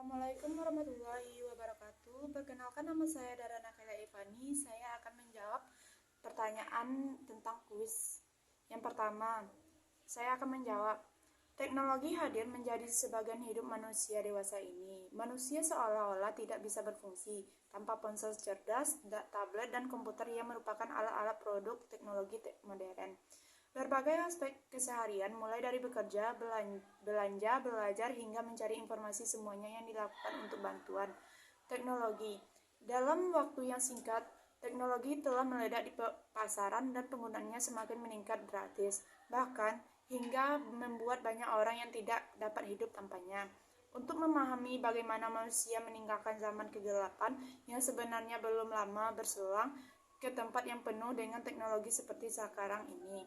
Assalamualaikum warahmatullahi wabarakatuh. Perkenalkan, nama saya Dara Nakela Ivani. Saya akan menjawab pertanyaan tentang kuis. Yang pertama, saya akan menjawab. Teknologi hadir menjadi sebagian hidup manusia dewasa ini. Manusia seolah-olah tidak bisa berfungsi tanpa ponsel cerdas, tablet, dan komputer yang merupakan alat-alat produk teknologi modern. Berbagai aspek keseharian, mulai dari bekerja, belanja, belajar, hingga mencari informasi, semuanya yang dilakukan untuk bantuan teknologi. Dalam waktu yang singkat, teknologi telah meledak di pasaran dan penggunanya semakin meningkat drastis, bahkan hingga membuat banyak orang yang tidak dapat hidup tanpanya. Untuk memahami bagaimana manusia meninggalkan zaman kegelapan yang sebenarnya belum lama berselang ke tempat yang penuh dengan teknologi seperti sekarang ini.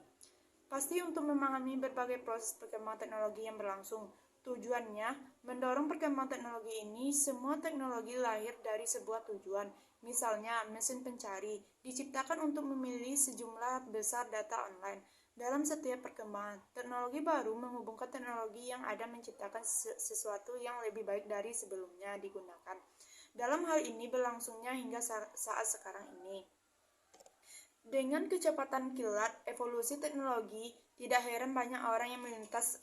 Pasti untuk memahami berbagai proses perkembangan teknologi yang berlangsung. Tujuannya, mendorong perkembangan teknologi ini. Semua teknologi lahir dari sebuah tujuan. Misalnya, mesin pencari diciptakan untuk memilih sejumlah besar data online. Dalam setiap perkembangan, teknologi baru menghubungkan teknologi yang ada menciptakan sesuatu yang lebih baik dari sebelumnya digunakan. Dalam hal ini berlangsungnya hingga saat sekarang ini. Dengan kecepatan kilat evolusi teknologi, tidak heran banyak orang yang melintas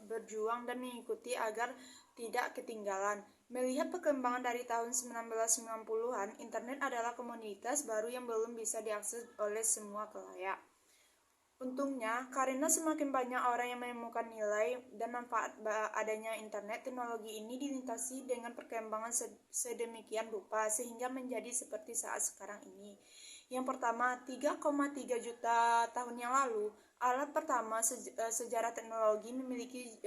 berjuang dan mengikuti agar tidak ketinggalan. Melihat perkembangan dari tahun 1990-an, internet adalah komoditas baru yang belum bisa diakses oleh semua khalayak. Untungnya, karena semakin banyak orang yang menemukan nilai dan manfaat adanya internet, teknologi ini dilintasi dengan perkembangan sedemikian rupa sehingga menjadi seperti saat sekarang ini. Yang pertama, 3,3 juta tahun yang lalu, alat pertama sejarah teknologi memiliki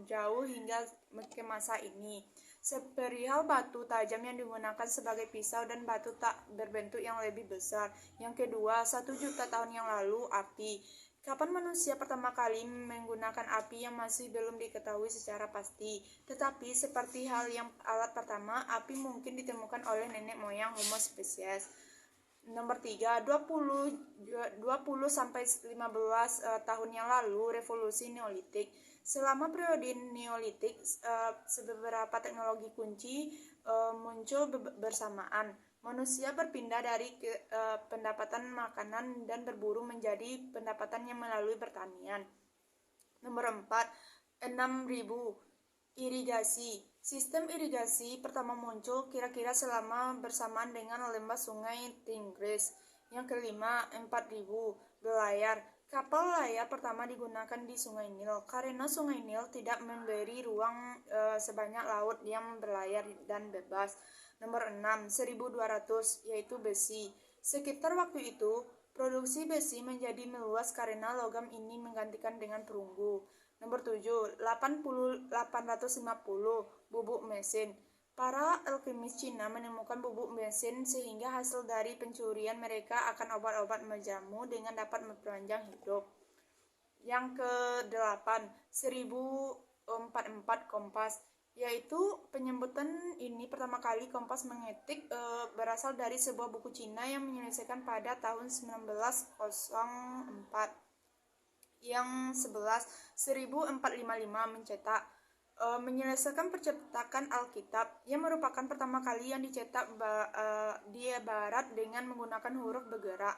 jauh hingga ke masa ini. Seperihal batu tajam yang digunakan sebagai pisau dan batu tak berbentuk yang lebih besar. Yang kedua, 1 juta tahun yang lalu, api. Kapan manusia pertama kali menggunakan api yang masih belum diketahui secara pasti. Tetapi seperti hal yang alat pertama, api mungkin ditemukan oleh nenek moyang Homo sapiens. Nomor 3, 20 sampai 15 tahun yang lalu, revolusi Neolitik. Selama periode Neolitik, beberapa teknologi kunci muncul bersamaan. Manusia berpindah dari pendapatan makanan dan berburu menjadi pendapatan yang melalui pertanian. Nomor 4, 6000 irigasi. Sistem irigasi pertama muncul kira-kira selama bersamaan dengan lembah sungai Tigris. Yang kelima, 4000 berlayar. Kapal layar pertama digunakan di Sungai Nil karena Sungai Nil tidak memberi ruang sebanyak laut yang berlayar dan bebas. Nomor 6, 1200 yaitu besi. Sekitar waktu itu, produksi besi menjadi meluas karena logam ini menggantikan dengan perunggu. Nomor 7, 850 bubuk mesin. Para alkemis Cina menemukan bubuk mesin sehingga hasil dari pencurian mereka akan obat-obat menjamu dengan dapat memperpanjang hidup. Yang ke-8, 1044 kompas, yaitu penyebutan ini pertama kali kompas magnetik berasal dari sebuah buku Cina yang menyelesaikan pada tahun 1904. Yang 11, 1455 mencetak menyelesaikan percetakan Alkitab yang merupakan pertama kali yang dicetak di barat dengan menggunakan huruf bergerak.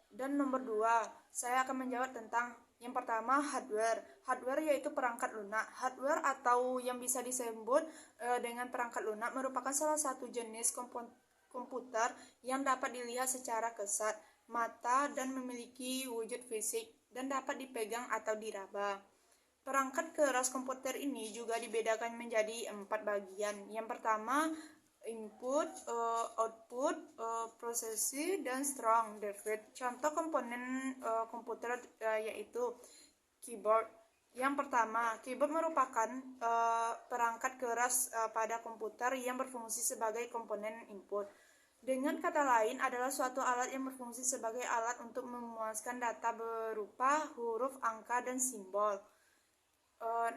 Dan nomor 2, saya akan menjawab tentang yang pertama, hardware. Hardware yaitu perangkat lunak. Hardware atau yang bisa disebut dengan perangkat lunak merupakan salah satu jenis komputer yang dapat dilihat secara kasat mata dan memiliki wujud fisik dan dapat dipegang atau diraba. Perangkat keras komputer ini juga dibedakan menjadi 4 bagian. Yang pertama, input, output, prosesi, dan strong defeat. Contoh komponen komputer yaitu keyboard. Yang pertama, keyboard merupakan perangkat keras pada komputer yang berfungsi sebagai komponen input. Dengan kata lain, adalah suatu alat yang berfungsi sebagai alat untuk memuaskan data berupa huruf, angka, dan simbol.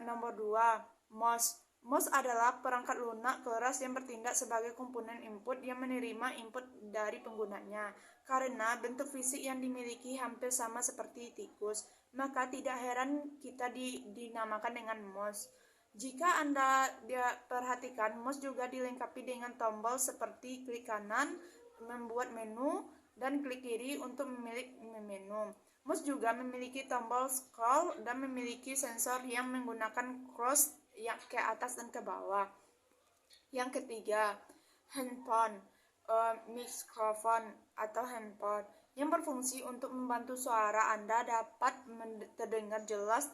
Nomor 2, mouse. Mouse adalah perangkat lunak keras yang bertindak sebagai komponen input yang menerima input dari penggunanya. Karena bentuk fisik yang dimiliki hampir sama seperti tikus, maka tidak heran kita dinamakan dengan mouse. Jika Anda perhatikan, mouse juga dilengkapi dengan tombol seperti klik kanan membuat menu dan klik kiri untuk memilih menu. Mouse juga memiliki tombol scroll dan memiliki sensor yang menggunakan cross yang ke atas dan ke bawah. Yang ketiga, handphone, mikrofon atau handphone yang berfungsi untuk membantu suara Anda dapat terdengar jelas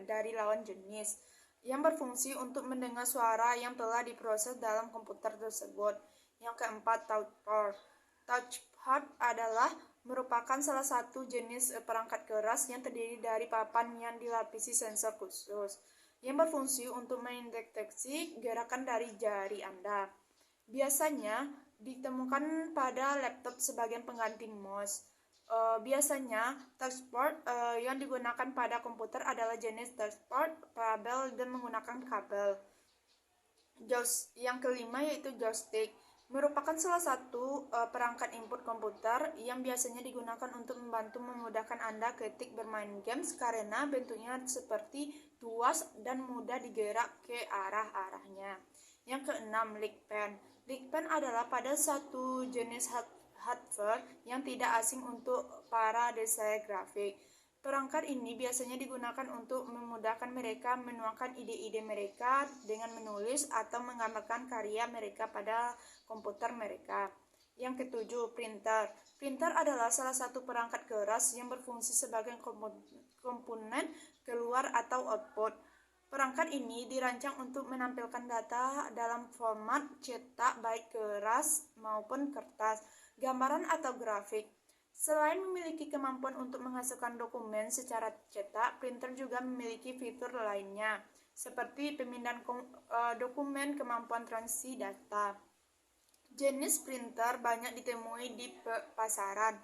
dari lawan jenis, yang berfungsi untuk mendengar suara yang telah diproses dalam komputer tersebut. Yang keempat, touchpad. Touchpad adalah merupakan salah satu jenis perangkat keras yang terdiri dari papan yang dilapisi sensor khusus, yang berfungsi untuk mendeteksi gerakan dari jari Anda. Biasanya ditemukan pada laptop sebagai pengganti mouse. Biasanya touchpad yang digunakan pada komputer adalah jenis touchpad kabel dan menggunakan kabel. Yang kelima yaitu joystick, merupakan salah satu perangkat input komputer yang biasanya digunakan untuk memudahkan Anda ketik bermain games karena bentuknya seperti tuas dan mudah digerak ke arah-arahnya. Yang keenam, LeakPen. LeakPen adalah pada satu jenis hardware yang tidak asing untuk para desainer grafik. Perangkat ini biasanya digunakan untuk memudahkan mereka menuangkan ide-ide mereka dengan menulis atau menggambarkan karya mereka pada komputer mereka. Yang ketujuh, printer. Printer adalah salah satu perangkat keras yang berfungsi sebagai komponen keluar atau output. Perangkat ini dirancang untuk menampilkan data dalam format cetak baik keras maupun kertas, gambaran atau grafik. Selain memiliki kemampuan untuk menghasilkan dokumen secara cetak, printer juga memiliki fitur lainnya, seperti pemindahan dokumen, kemampuan transaksi data. Jenis printer banyak ditemui di pasaran.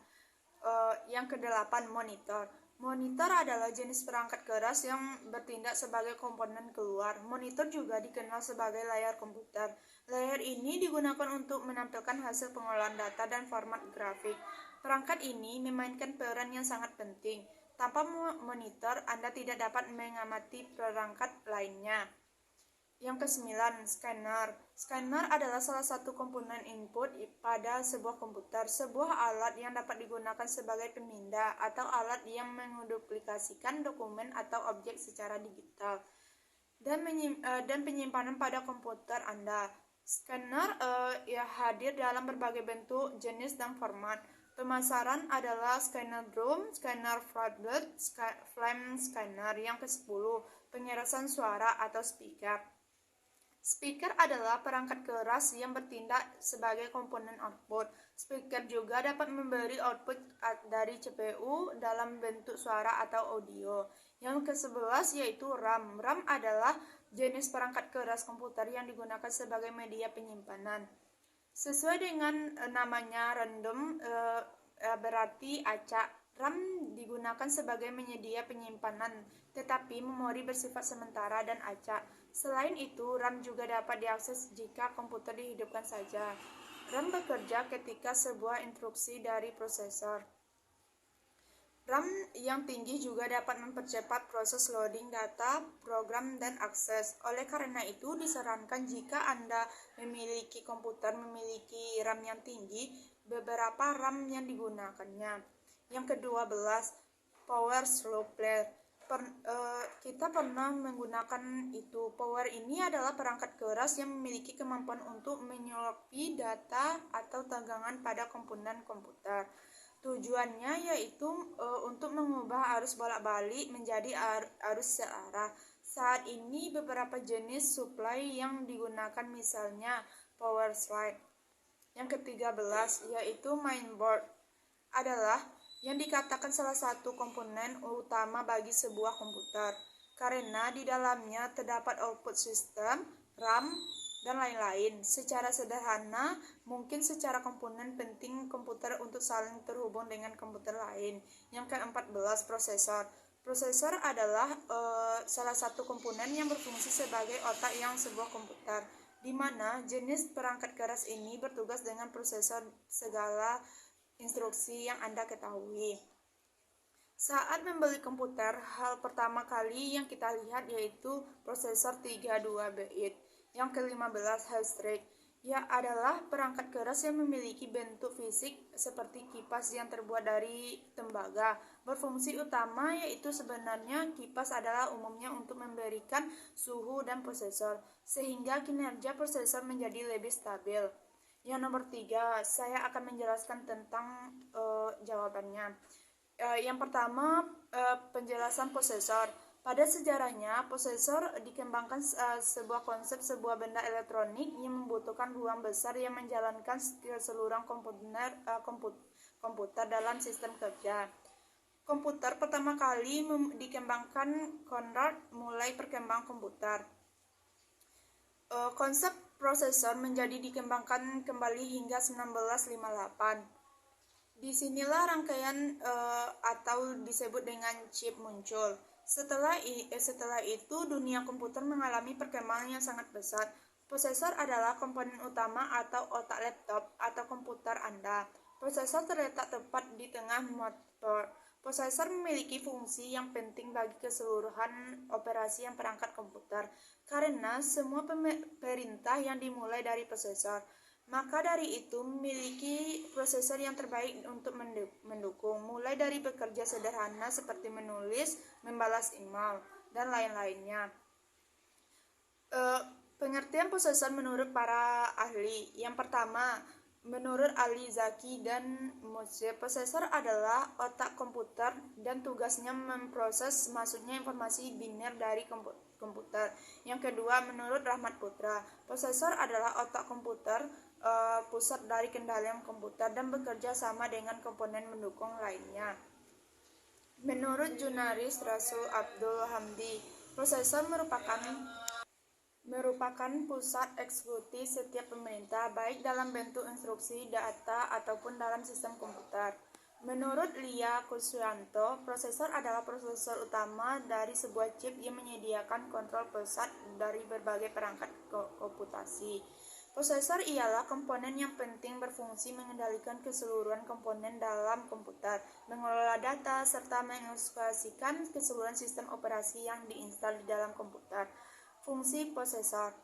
Yang kedelapan, monitor. Monitor adalah jenis perangkat keras yang bertindak sebagai komponen keluar. Monitor juga dikenal sebagai layar komputer. Layar ini digunakan untuk menampilkan hasil pengolahan data dan format grafik. Perangkat ini memainkan peran yang sangat penting. Tanpa monitor, Anda tidak dapat mengamati perangkat lainnya. Yang kesembilan, scanner. Scanner adalah salah satu komponen input pada sebuah komputer, sebuah alat yang dapat digunakan sebagai pemindah atau alat yang menduplikasikan dokumen atau objek secara digital dan penyimpanan pada komputer Anda. Scanner hadir dalam berbagai bentuk, jenis, dan format. Pemasaran adalah scanner drum, scanner flatbed, flame scanner. Yang ke-10, pengerasan suara atau speaker. Speaker adalah perangkat keras yang bertindak sebagai komponen output. Speaker juga dapat memberi output dari CPU dalam bentuk suara atau audio. Yang ke-11 yaitu RAM. RAM adalah jenis perangkat keras komputer yang digunakan sebagai media penyimpanan. Sesuai dengan namanya, random berarti acak. RAM digunakan sebagai penyedia penyimpanan, tetapi memori bersifat sementara dan acak. Selain itu, RAM juga dapat diakses jika komputer dihidupkan saja. RAM bekerja ketika sebuah instruksi dari prosesor. RAM yang tinggi juga dapat mempercepat proses loading data, program, dan akses. Oleh karena itu, disarankan jika Anda memiliki komputer memiliki RAM yang tinggi, beberapa RAM yang digunakannya. Yang ke-12, power supply. Kita pernah menggunakan itu. Power ini adalah perangkat keras yang memiliki kemampuan untuk menyuplai data atau tegangan pada komponen komputer. Tujuannya yaitu untuk mengubah arus bolak-balik menjadi arus searah. Saat ini beberapa jenis supply yang digunakan, misalnya power slide. Yang ke-13 yaitu mainboard adalah yang dikatakan salah satu komponen utama bagi sebuah komputer, karena di dalamnya terdapat output sistem, RAM, dan lain-lain. Secara sederhana, mungkin secara komponen penting komputer untuk saling terhubung dengan komputer lain. Yang ke-14, prosesor. Prosesor adalah salah satu komponen yang berfungsi sebagai otak yang sebuah komputer, di mana jenis perangkat keras ini bertugas dengan prosesor segala instruksi yang Anda ketahui. Saat membeli komputer, hal pertama kali yang kita lihat yaitu prosesor 32 bit. Yang ke-15, headset. Ia adalah perangkat keras yang memiliki bentuk fisik seperti kipas yang terbuat dari tembaga. Berfungsi utama yaitu sebenarnya kipas adalah umumnya untuk memberikan suhu dan prosesor, sehingga kinerja prosesor menjadi lebih stabil. Yang nomor 3, saya akan menjelaskan tentang jawabannya. Yang pertama, penjelasan prosesor. Pada sejarahnya, prosesor dikembangkan sebuah konsep sebuah benda elektronik yang membutuhkan ruang besar yang menjalankan keseluruhan komputer dalam sistem kerja. Komputer pertama kali dikembangkan Conrad mulai perkembangan komputer. Konsep prosesor menjadi dikembangkan kembali hingga 1958. Disinilah rangkaian atau disebut dengan chip muncul. Setelah itu dunia komputer mengalami perkembangan yang sangat besar. Prosesor adalah komponen utama atau otak laptop atau komputer Anda. Prosesor terletak tepat di tengah motor. Prosesor memiliki fungsi yang penting bagi keseluruhan operasi yang perangkat komputer, karena semua perintah yang dimulai dari prosesor. Maka dari itu memiliki prosesor yang terbaik untuk mendukung, mulai dari bekerja sederhana seperti menulis, membalas email, dan lain-lainnya. Pengertian prosesor menurut para ahli. Yang pertama, menurut ahli Zaki dan Moshe, prosesor adalah otak komputer dan tugasnya memproses masuknya informasi biner dari komputer. Yang kedua, menurut Rahmat Putra, prosesor adalah otak komputer, pusat dari kendalian komputer dan bekerja sama dengan komponen mendukung lainnya. Menurut jurnalis Rasul Abdul Hamdi, prosesor merupakan pusat eksekusi setiap pemerintah, baik dalam bentuk instruksi, data, ataupun dalam sistem komputer. Menurut Lia Kuswanto, prosesor adalah prosesor utama dari sebuah chip yang menyediakan kontrol pusat dari berbagai perangkat komputasi. Prosesor ialah komponen yang penting berfungsi mengendalikan keseluruhan komponen dalam komputer, mengelola data, serta mengeksekusikan keseluruhan sistem operasi yang diinstal di dalam komputer. Fungsi prosesor.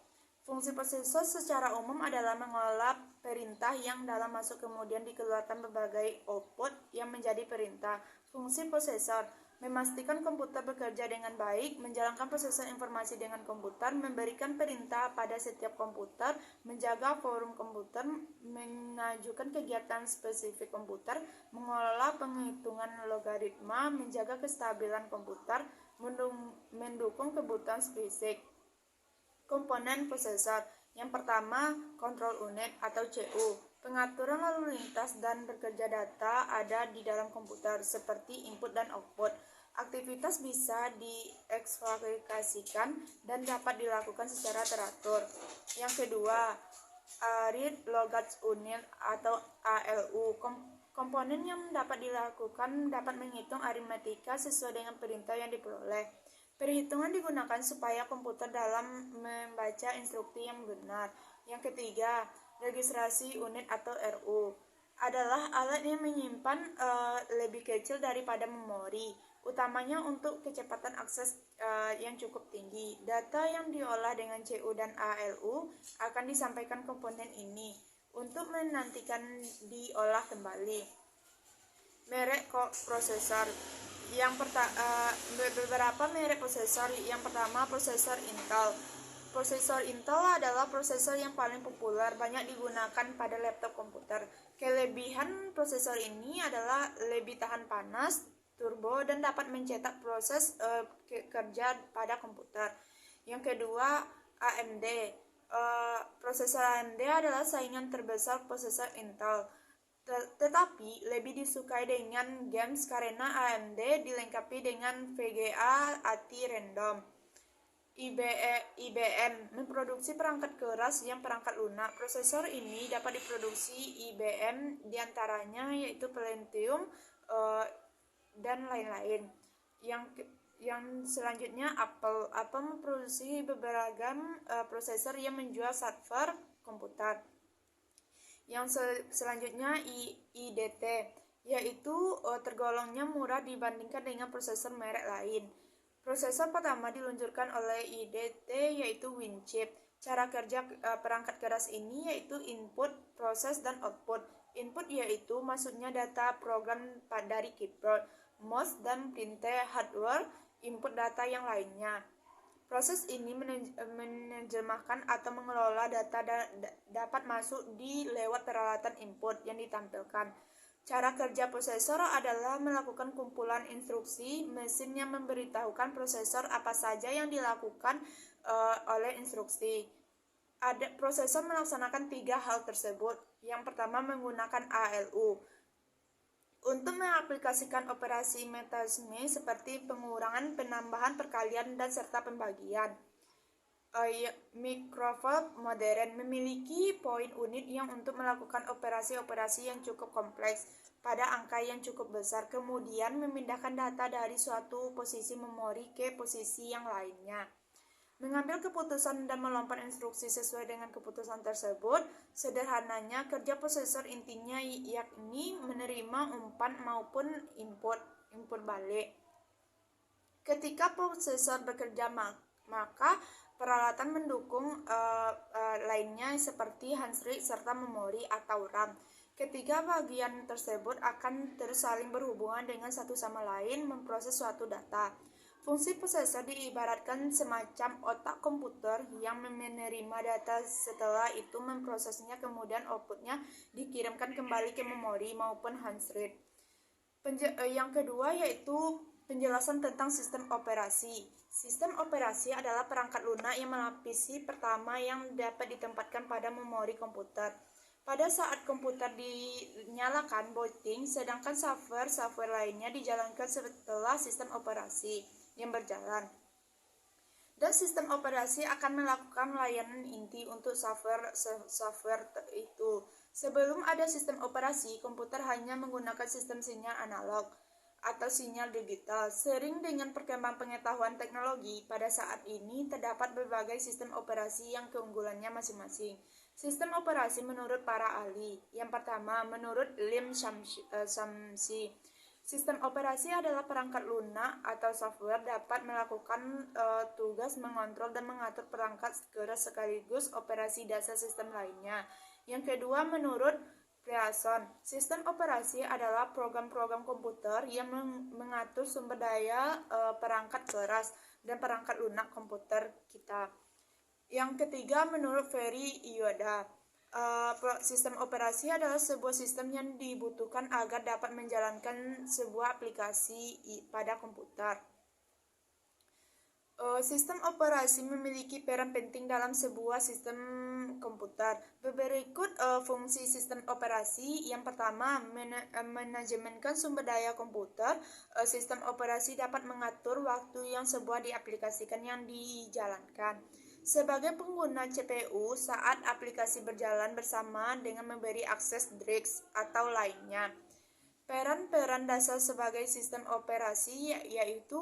Fungsi prosesor secara umum adalah mengelola perintah yang dalam masuk kemudian dikeluarkan berbagai output yang menjadi perintah. Fungsi prosesor memastikan komputer bekerja dengan baik, menjalankan proses informasi dengan komputer, memberikan perintah pada setiap komputer, menjaga forum komputer, mengajukan kegiatan spesifik komputer, mengelola penghitungan logaritma, menjaga kestabilan komputer, mendukung kebutuhan fisik. Komponen prosesor. Yang pertama, kontrol unit atau CU. Pengaturan lalu lintas dan bekerja data ada di dalam komputer seperti input dan output. Aktivitas bisa diekspektasikan dan dapat dilakukan secara teratur. Yang kedua, read logat unit atau ALU. Komponen yang dapat dilakukan dapat menghitung aritmatika sesuai dengan perintah yang diperoleh. Perhitungan digunakan supaya komputer dalam membaca instruksi yang benar. Yang ketiga, registrasi unit atau RU adalah alat yang menyimpan lebih kecil daripada memori, utamanya untuk kecepatan akses yang cukup tinggi. Data yang diolah dengan CU dan ALU akan disampaikan komponen ini untuk menantikan diolah kembali. Merek prosesor. Beberapa merek prosesor. Yang pertama, prosesor Intel. Prosesor Intel adalah prosesor yang paling populer, banyak digunakan pada laptop komputer. Kelebihan prosesor ini adalah lebih tahan panas, turbo, dan dapat mencetak proses kerja pada komputer. Yang kedua, AMD. Prosesor AMD adalah saingan terbesar prosesor Intel. Tetapi lebih disukai dengan games karena AMD dilengkapi dengan VGA ATI random. IBM memproduksi perangkat keras yang perangkat lunak. Prosesor ini dapat diproduksi IBM diantaranya yaitu Pentium dan lain-lain. Yang selanjutnya Apple memproduksi beberapa prosesor yang menjual server komputer. Yang selanjutnya IDT. yaitu tergolongnya murah dibandingkan dengan prosesor merek lain. Prosesor pertama diluncurkan oleh IDT yaitu WinChip. Cara kerja perangkat keras ini yaitu input, proses, dan output. Input yaitu maksudnya data program dari keyboard, mouse, dan printer hardware, input data yang lainnya. Proses ini menerjemahkan atau mengelola data dapat masuk di lewat peralatan input yang ditampilkan. Cara kerja prosesor adalah melakukan kumpulan instruksi. Mesin yang memberitahukan prosesor apa saja yang dilakukan oleh instruksi. Prosesor melaksanakan 3 hal tersebut. Yang pertama menggunakan ALU untuk mengaplikasikan operasi mekanisme seperti pengurangan, penambahan, perkalian, dan serta pembagian. Microsoft modern memiliki poin unit yang untuk melakukan operasi-operasi yang cukup kompleks pada angka yang cukup besar, kemudian memindahkan data dari suatu posisi memori ke posisi yang lainnya. Mengambil keputusan dan melompat instruksi sesuai dengan keputusan tersebut. Sederhananya, kerja prosesor intinya yakni menerima umpan maupun input balik. Ketika prosesor bekerja, maka peralatan mendukung lainnya seperti handshake serta memori atau RAM. Ketiga bagian tersebut akan terus saling berhubungan dengan satu sama lain memproses suatu data. Fungsi prosesor diibaratkan semacam otak komputer yang menerima data, setelah itu memprosesnya, kemudian outputnya dikirimkan kembali ke memori maupun handshake. Yang kedua yaitu penjelasan tentang sistem operasi. Sistem operasi adalah perangkat lunak yang melapisi pertama yang dapat ditempatkan pada memori komputer. Pada saat komputer dinyalakan booting, sedangkan software lainnya dijalankan setelah sistem operasi yang berjalan. Dan sistem operasi akan melakukan layanan inti untuk software itu. Sebelum ada sistem operasi, komputer hanya menggunakan sistem sinyal analog atau sinyal digital. Sering dengan perkembangan pengetahuan teknologi, pada saat ini terdapat berbagai sistem operasi yang keunggulannya masing-masing. Sistem operasi menurut para ahli. Yang pertama, menurut Lim Shamsi, sistem operasi adalah perangkat lunak atau software dapat melakukan tugas mengontrol dan mengatur perangkat keras sekaligus operasi dasar sistem lainnya. Yang kedua, menurut Pearson, sistem operasi adalah program-program komputer yang mengatur sumber daya perangkat keras dan perangkat lunak komputer kita. Yang ketiga, menurut Ferry Yoda, sistem operasi adalah sebuah sistem yang dibutuhkan agar dapat menjalankan sebuah aplikasi pada komputer. Sistem operasi memiliki peran penting dalam sebuah sistem komputer. Berikut fungsi sistem operasi. Yang pertama, manajemenkan sumber daya komputer. Sistem operasi dapat mengatur waktu yang sebuah diaplikasikan yang dijalankan. Sebagai pengguna CPU, saat aplikasi berjalan bersama dengan memberi akses disk atau lainnya. Peran-peran dasar sebagai sistem operasi yaitu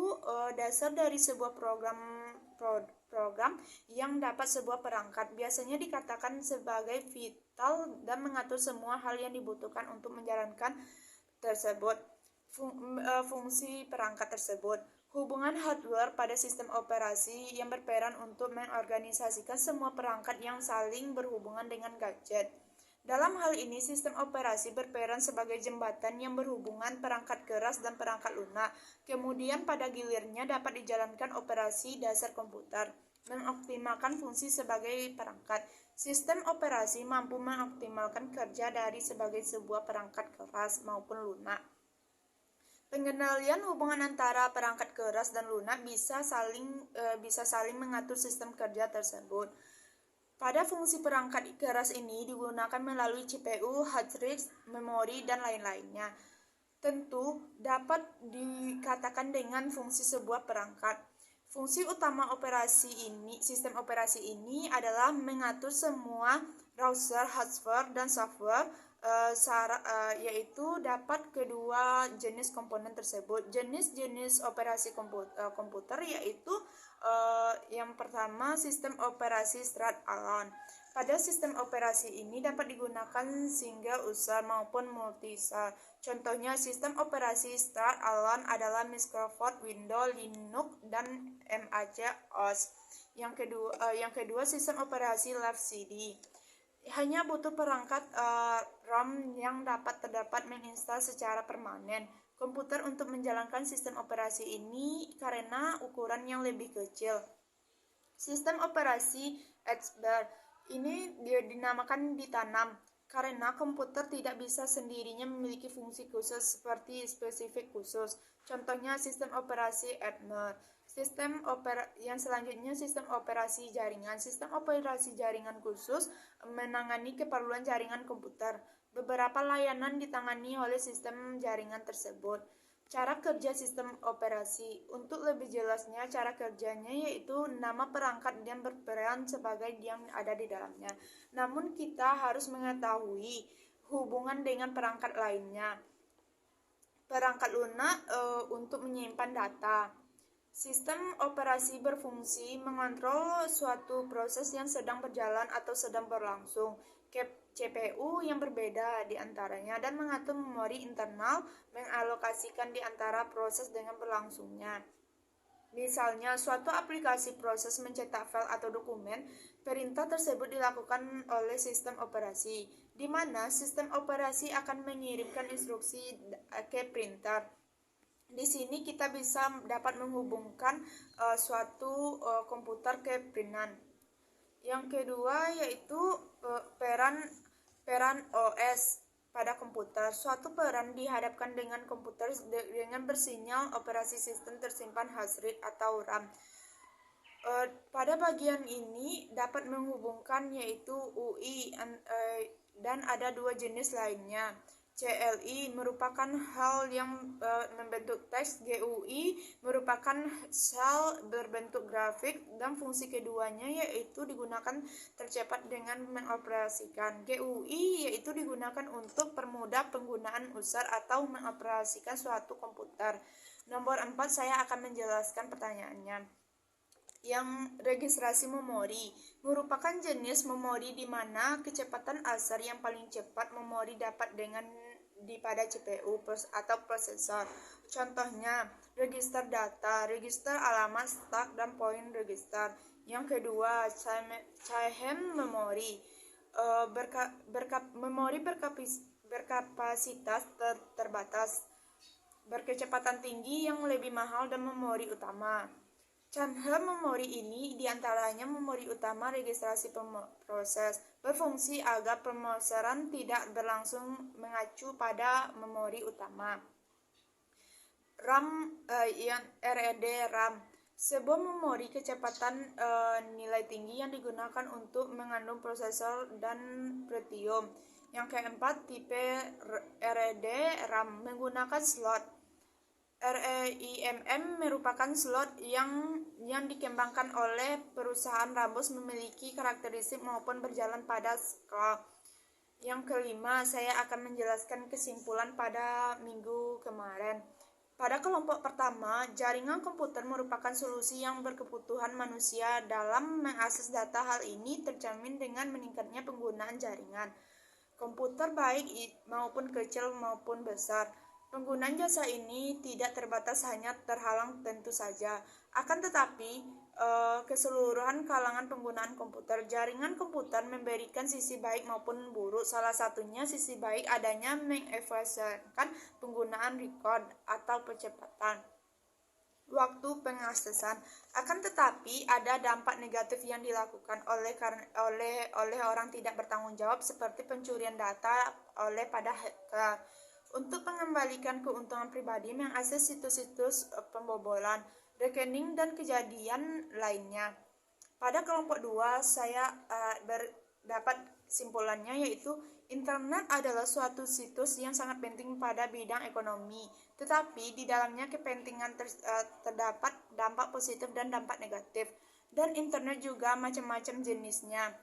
dasar dari sebuah program yang dapat sebuah perangkat biasanya dikatakan sebagai vital dan mengatur semua hal yang dibutuhkan untuk menjalankan tersebut. Fungsi perangkat tersebut. Hubungan hardware pada sistem operasi yang berperan untuk mengorganisasikan semua perangkat yang saling berhubungan dengan gadget. Dalam hal ini, sistem operasi berperan sebagai jembatan yang berhubungan perangkat keras dan perangkat lunak. Kemudian pada gilirnya dapat dijalankan operasi dasar komputer, mengoptimalkan fungsi sebagai perangkat. Sistem operasi mampu mengoptimalkan kerja dari sebagai sebuah perangkat keras maupun lunak. Pengendalian hubungan antara perangkat keras dan lunak bisa saling mengatur sistem kerja tersebut. Pada fungsi perangkat keras ini digunakan melalui CPU, hard disk, memori, dan lain-lainnya. Tentu dapat dikatakan dengan fungsi sebuah perangkat. Fungsi utama sistem operasi ini adalah mengatur semua browser, hardware, dan software yaitu dapat kedua jenis komponen tersebut. Jenis-jenis operasi komputer yaitu yang pertama sistem operasi strat-alone. Pada sistem operasi ini dapat digunakan single user maupun multi user. Contohnya sistem operasi strat-alone adalah Microsoft Windows, Linux, dan Mac OS. Yang kedua sistem operasi Live CD. Hanya butuh perangkat RAM yang dapat terdapat menginstal secara permanen komputer untuk menjalankan sistem operasi ini karena ukuran yang lebih kecil. Sistem operasi XBAR ini dia dinamakan ditanam karena komputer tidak bisa sendirinya memiliki fungsi khusus seperti spesifik khusus. Contohnya sistem operasi ATMER. Yang selanjutnya sistem operasi jaringan. Sistem operasi jaringan khusus menangani keperluan jaringan komputer. Beberapa layanan ditangani oleh sistem jaringan tersebut. Cara kerja sistem operasi. Untuk lebih jelasnya, cara kerjanya yaitu nama perangkat yang berperan sebagai yang ada di dalamnya. Namun kita harus mengetahui hubungan dengan perangkat lainnya. Perangkat lunak untuk menyimpan data. Sistem operasi berfungsi mengontrol suatu proses yang sedang berjalan atau sedang berlangsung. CPU yang berbeda di antaranya dan mengatur memori internal, mengalokasikan di antara proses dengan berlangsungnya. Misalnya, suatu aplikasi proses mencetak file atau dokumen, perintah tersebut dilakukan oleh sistem operasi, di mana sistem operasi akan mengirimkan instruksi ke printer. Di sini kita bisa dapat menghubungkan suatu komputer ke printer. Yang kedua yaitu peran OS pada komputer. Suatu peran dihadapkan dengan komputer dengan bersinyal operasi sistem tersimpan hash rate atau RAM. Pada bagian ini dapat menghubungkan yaitu UI dan ada dua jenis lainnya. CLI merupakan hal yang membentuk teks, GUI merupakan sel berbentuk grafik, dan fungsi keduanya yaitu digunakan tercepat dengan mengoperasikan. GUI yaitu digunakan untuk permudah penggunaan user atau mengoperasikan suatu komputer. Nomor 4 saya akan menjelaskan pertanyaannya. Yang registrasi memori merupakan jenis memori di mana kecepatan asal yang paling cepat memori dapat dengan pada CPU atau prosesor. Contohnya, register data, register alamat, stack, dan point register. Yang kedua, cache memori. Memori berkapasitas terbatas, berkecepatan tinggi yang lebih mahal, dan memori utama. Channel memori ini diantaranya memori utama registrasi proses, berfungsi agar pemrosesan tidak berlangsung mengacu pada memori utama. RAM RED RAM, sebuah memori kecepatan nilai tinggi yang digunakan untuk mengandung prosesor dan Pretium. Yang keempat, tipe RED RAM menggunakan slot. REIMM merupakan slot yang dikembangkan oleh perusahaan Rambus, memiliki karakteristik maupun berjalan pada skala. Yang kelima, saya akan menjelaskan kesimpulan pada minggu kemarin. Pada kelompok pertama, jaringan komputer merupakan solusi yang berkebutuhan manusia dalam mengakses data. Hal ini terjamin dengan meningkatnya penggunaan jaringan komputer baik maupun kecil maupun besar. Penggunaan jasa ini tidak terbatas hanya terhalang tentu saja, akan tetapi keseluruhan kalangan penggunaan komputer. Jaringan komputer memberikan sisi baik maupun buruk. Salah satunya sisi baik adanya mengefisienkan penggunaan record atau percepatan waktu pengaksesan. Akan tetapi ada dampak negatif yang dilakukan oleh orang tidak bertanggung jawab seperti pencurian data oleh pada hacker. Untuk mengembalikan keuntungan pribadi, mengakses situs-situs pembobolan, rekening, dan kejadian lainnya. Pada kelompok 2, saya dapat simpulannya yaitu internet adalah suatu situs yang sangat penting pada bidang ekonomi, tetapi di dalamnya kepentingan terdapat dampak positif dan dampak negatif, dan internet juga macam-macam jenisnya.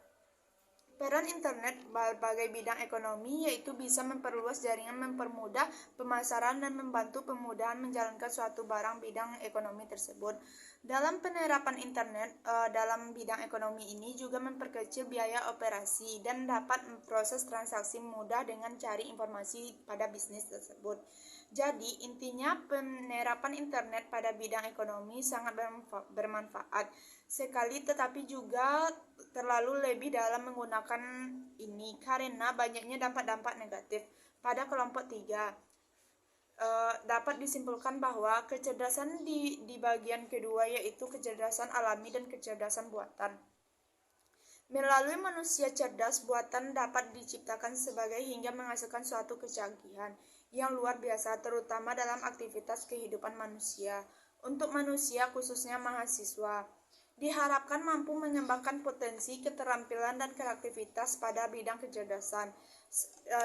Peran internet berbagai bidang ekonomi yaitu bisa memperluas jaringan, mempermudah pemasaran, dan membantu pemudahan menjalankan suatu barang bidang ekonomi tersebut. Dalam penerapan internet dalam bidang ekonomi ini juga memperkecil biaya operasi dan dapat memproses transaksi mudah dengan cari informasi pada bisnis tersebut. Jadi, intinya penerapan internet pada bidang ekonomi sangat bermanfaat sekali, tetapi juga terlalu lebih dalam menggunakan ini karena banyaknya dampak-dampak negatif. Pada kelompok 3, dapat disimpulkan bahwa kecerdasan di bagian kedua yaitu kecerdasan alami dan kecerdasan buatan. Melalui manusia cerdas, buatan dapat diciptakan sebagai hingga menghasilkan suatu kecanggihan yang luar biasa, terutama dalam aktivitas kehidupan manusia. Untuk manusia, khususnya mahasiswa, diharapkan mampu mengembangkan potensi, keterampilan, dan kreativitas pada bidang kecerdasan.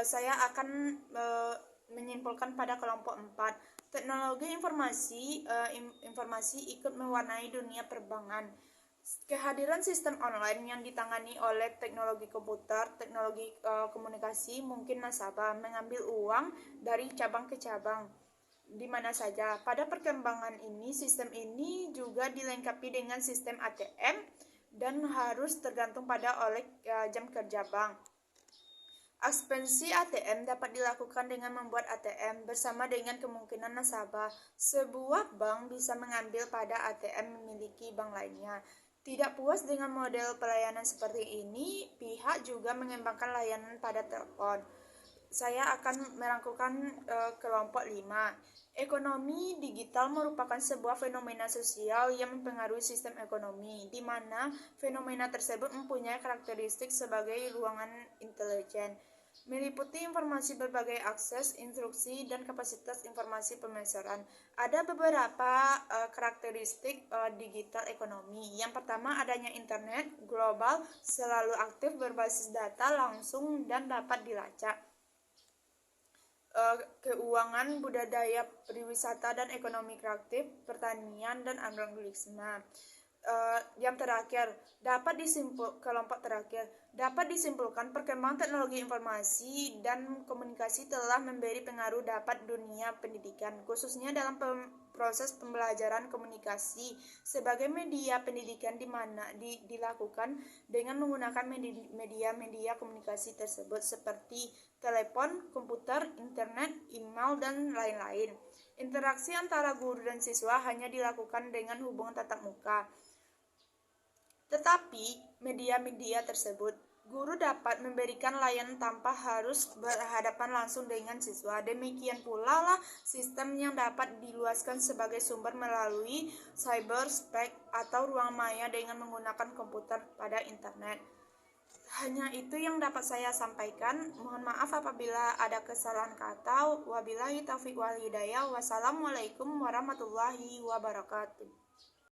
Saya akan menyimpulkan pada kelompok 4. Teknologi informasi ikut mewarnai dunia perbankan. Kehadiran sistem online yang ditangani oleh teknologi komputer, teknologi komunikasi, mungkin nasabah mengambil uang dari cabang ke cabang di mana saja. Pada perkembangan ini, sistem ini juga dilengkapi dengan sistem ATM dan harus tergantung pada oleh jam kerja bank. Ekspansi ATM dapat dilakukan dengan membuat ATM bersama dengan kemungkinan nasabah. Sebuah bank bisa mengambil pada ATM memiliki bank lainnya. Tidak puas dengan model pelayanan seperti ini, pihak juga mengembangkan layanan pada telepon. Saya akan merangkumkan kelompok 5. Ekonomi digital merupakan sebuah fenomena sosial yang mempengaruhi sistem ekonomi, di mana fenomena tersebut mempunyai karakteristik sebagai ruangan intelijen, meliputi informasi berbagai akses, instruksi, dan kapasitas informasi pemasaran. Ada beberapa karakteristik digital ekonomi. Yang pertama, adanya internet global, selalu aktif, berbasis data langsung, dan dapat dilacak. Keuangan, budidaya, pariwisata, dan ekonomi kreatif, pertanian, dan agronomisme. Yang terakhir, kelompok terakhir dapat disimpulkan perkembangan teknologi informasi dan komunikasi telah memberi pengaruh dapat dunia pendidikan, khususnya dalam proses pembelajaran komunikasi sebagai media pendidikan di mana dilakukan dengan menggunakan media komunikasi tersebut seperti telepon, komputer, internet, email, dan lain-lain. Interaksi antara guru dan siswa hanya dilakukan dengan hubungan tatap muka. Tetapi media-media tersebut, guru dapat memberikan layanan tanpa harus berhadapan langsung dengan siswa. Demikian pula lah sistem yang dapat diluaskan sebagai sumber melalui cyberspace atau ruang maya dengan menggunakan komputer pada internet. Hanya itu yang dapat saya sampaikan. Mohon maaf apabila ada kesalahan kata. Wabillahi taufiq wal hidayah. Wassalamualaikum warahmatullahi wabarakatuh.